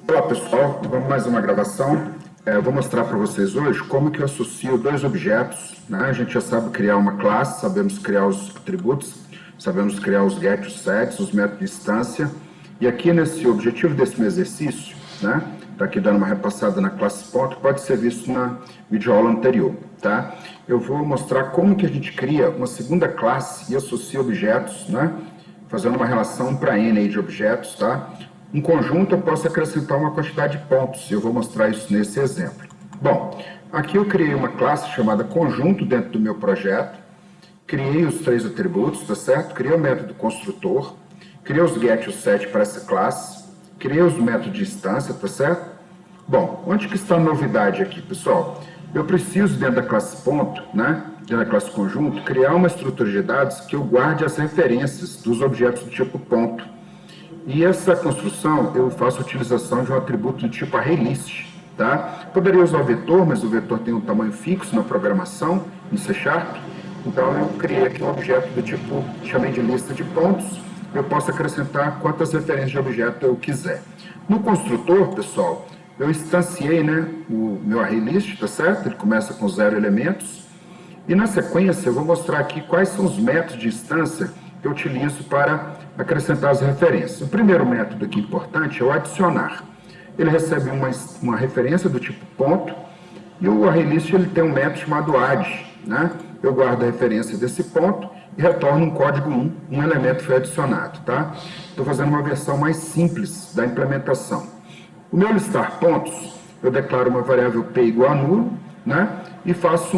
Olá pessoal, vamos mais uma gravação. Eu vou mostrar para vocês hoje como que eu associo dois objetos, né? A gente já sabe criar uma classe, sabemos criar os atributos, sabemos criar os get, os sets, os métodos de instância. E aqui nesse objetivo desse meu exercício, né? Tá aqui dando uma repassada na classe ponto, pode ser visto na videoaula anterior, tá? Eu vou mostrar como que a gente cria uma segunda classe e associa objetos, né? Fazendo uma relação para n aí de objetos, tá? Um conjunto eu posso acrescentar uma quantidade de pontos, eu vou mostrar isso nesse exemplo. Bom, aqui eu criei uma classe chamada conjunto dentro do meu projeto, criei os três atributos, tá certo? Criei o método construtor, criei os get e os set para essa classe, criei os métodos de instância, tá certo? Bom, onde que está a novidade aqui, pessoal? Eu preciso, dentro da classe ponto, né, dentro da classe conjunto, criar uma estrutura de dados que eu guarde as referências dos objetos do tipo ponto. E essa construção, eu faço utilização de um atributo do tipo ArrayList, tá? Poderia usar o vetor, mas o vetor tem um tamanho fixo na programação, em C#. Então, eu criei aqui um objeto do tipo, chamei de lista de pontos, eu posso acrescentar quantas referências de objeto eu quiser. No construtor, pessoal, eu instanciei, né, o meu ArrayList, tá certo? Ele começa com 0 elementos. E na sequência, eu vou mostrar aqui quais são os métodos de instância que eu utilizo para acrescentar as referências. O primeiro método aqui importante é o adicionar. Ele recebe uma referência do tipo ponto, e o ArrayList ele tem um método chamado add, né? Eu guardo a referência desse ponto e retorno um código 1, um elemento foi adicionado, tá? Estou fazendo uma versão mais simples da implementação. O meu listar pontos, eu declaro uma variável p igual a nulo, né? E faço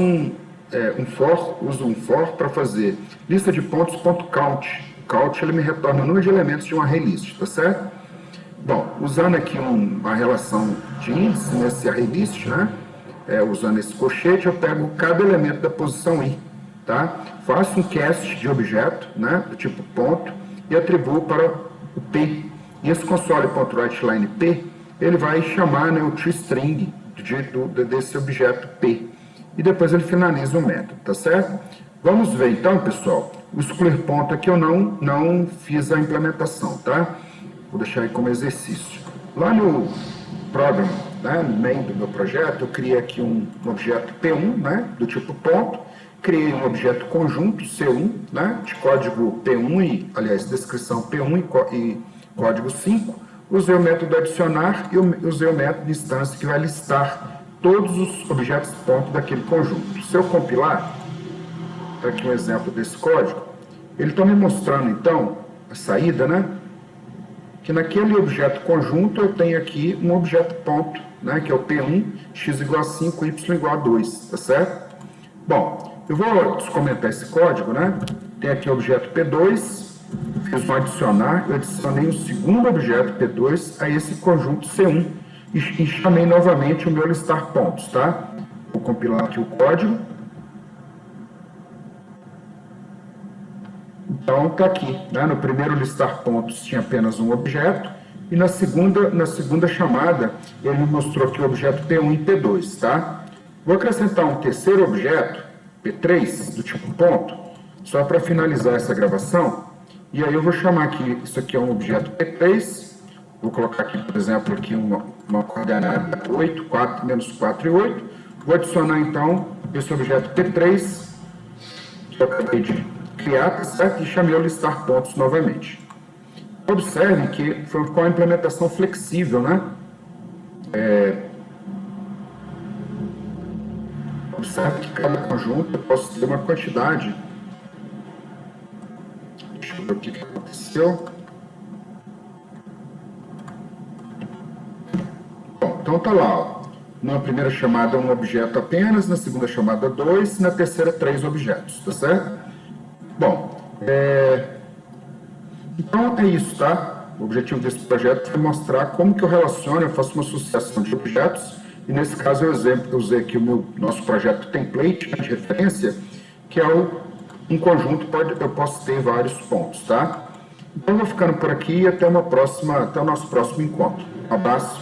uso um for para fazer lista de pontos.count. Count ele me retorna o número de elementos de um ArrayList, tá certo? Bom, usando aqui uma relação de índice nesse ArrayList, né? Usando esse colchete, eu pego cada elemento da posição i, tá? Faço um cast de objeto, né? Do tipo ponto e atribuo para o p. E esse console.writeLine p, ele vai chamar, né, o toString desse objeto p. E depois ele finaliza o método, tá certo? Vamos ver então, pessoal, o excluir ponto aqui eu não fiz a implementação, tá? Vou deixar aí como exercício. Lá no program, né, no main do meu projeto, eu criei aqui um objeto P1, né, do tipo ponto, criei um objeto conjunto C1, né, de código P1 e, aliás, descrição P1 e código 5, usei o método adicionar e usei o método de instância que vai listar todos os objetos ponto daquele conjunto. Se eu compilar, tá aqui um exemplo desse código, ele está me mostrando, então, a saída, né? Que naquele objeto conjunto eu tenho aqui um objeto ponto, né? Que é o P1, x igual a 5, y igual a 2, tá certo? Bom, eu vou descomentar esse código, né? Tem aqui o objeto P2, fiz um adicionar, eu adicionei um segundo objeto P2 a esse conjunto C1 e chamei novamente o meu listar pontos, tá? Vou compilar aqui o código. Então, está aqui, né? No primeiro listar pontos tinha apenas um objeto, e na segunda chamada, ele me mostrou aqui o objeto P1 e P2, tá? Vou acrescentar um terceiro objeto, P3, do tipo ponto, só para finalizar essa gravação, e aí eu vou chamar aqui, isso aqui é um objeto P3, vou colocar aqui, por exemplo, aqui uma coordenada 8, 4, menos 4 e 8, vou adicionar, então, esse objeto P3, que eu acabei de criar, certo? E chamei o listar pontos novamente. Observe que foi com a implementação flexível, né? Observe que cada conjunto eu posso ter uma quantidade. Deixa eu ver o que aconteceu. Bom, então tá lá, ó. Na primeira chamada um objeto apenas, na segunda chamada 2, na terceira 3 objetos, tá certo? Bom, então é isso, tá? O objetivo desse projeto é mostrar como que eu relaciono, eu faço uma associação de objetos, e nesse caso eu usei aqui o nosso projeto template de referência, que é um conjunto, eu posso ter vários pontos, tá? Então eu vou ficando por aqui e até o nosso próximo encontro. Um abraço.